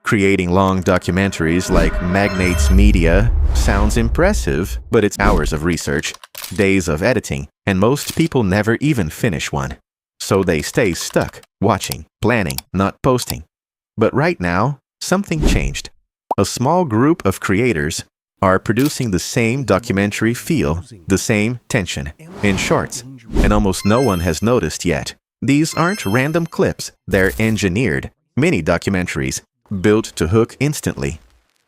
Creating long documentaries like MagnatesMedia sounds impressive, but it's hours of research, days of editing, and most people never even finish one. So they stay stuck, watching, planning, not posting. But right now, something changed. A small group of creators are producing the same documentary feel, the same tension, in shorts, and almost no one has noticed yet. These aren't random clips, they're engineered, mini documentaries, built to hook instantly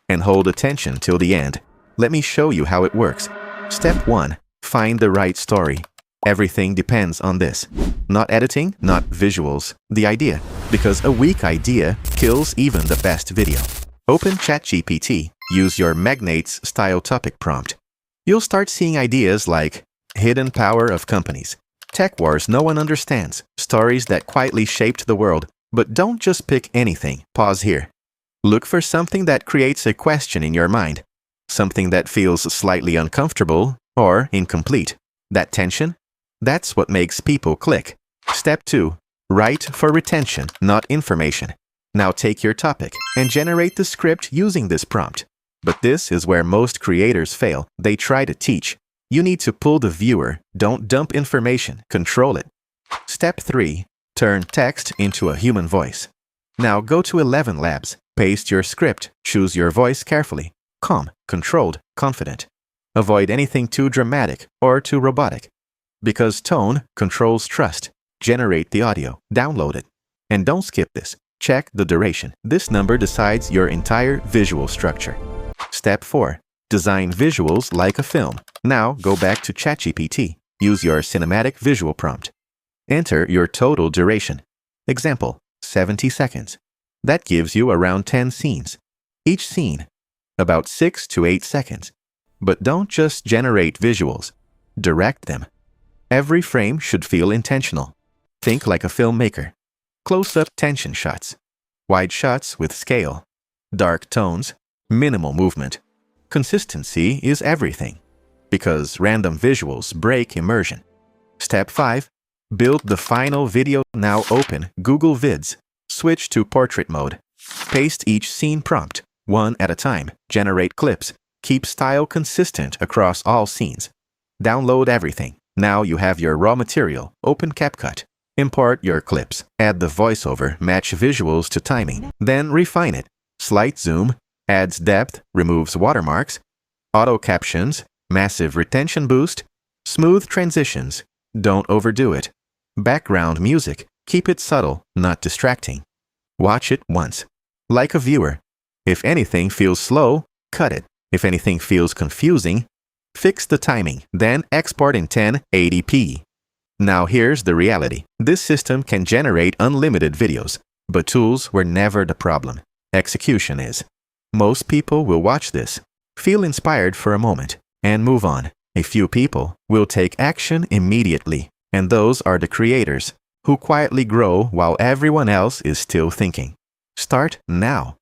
and hold attention till the end. Let me show you how it works. Step 1. Find the right story. Everything depends on this. Not editing, not visuals. The idea. Because a weak idea kills even the best video. Open ChatGPT. Use your Magnates style topic prompt. You'll start seeing ideas like hidden power of companies, tech wars no one understands, stories that quietly shaped the world. But don't just pick anything. Pause here. Look for something that creates a question in your mind. Something that feels slightly uncomfortable or incomplete. That tension? That's what makes people click. Step 2. Write for retention, not information. Now take your topic and generate the script using this prompt. But this is where most creators fail. They try to teach. You need to pull the viewer. Don't dump information. Control it. Step 3. Turn text into a human voice. Now go to ElevenLabs. Paste your script. Choose your voice carefully. Calm, controlled, confident. Avoid anything too dramatic or too robotic. Because tone controls trust. Generate the audio. Download it. And don't skip this. Check the duration. This number decides your entire visual structure. Step 4. Design visuals like a film. Now go back to ChatGPT. Use your cinematic visual prompt. Enter your total duration. Example, 70 seconds. That gives you around 10 scenes. Each scene, about 6 to 8 seconds. But don't just generate visuals. Direct them. Every frame should feel intentional. Think like a filmmaker. Close-up tension shots. Wide shots with scale. Dark tones. Minimal movement. Consistency is everything. Because random visuals break immersion. Step 5. Build the final video. Now open Google Vids. Switch to portrait mode. Paste each scene prompt, one at a time. Generate clips. Keep style consistent across all scenes. Download everything. Now you have your raw material. Open CapCut. Import your clips. Add the voiceover. Match visuals to timing. Then refine it. Slight zoom. Adds depth. Removes watermarks. Auto captions. Massive retention boost. Smooth transitions. Don't overdo it. Background music. Keep it subtle, not distracting. Watch it once. Like a viewer. If anything feels slow, cut it. If anything feels confusing, fix the timing. Then export in 1080p. Now here's the reality. This system can generate unlimited videos, but tools were never the problem. Execution is. Most people will watch this, feel inspired for a moment, and move on. A few people will take action immediately. And those are the creators, who quietly grow while everyone else is still thinking. Start now.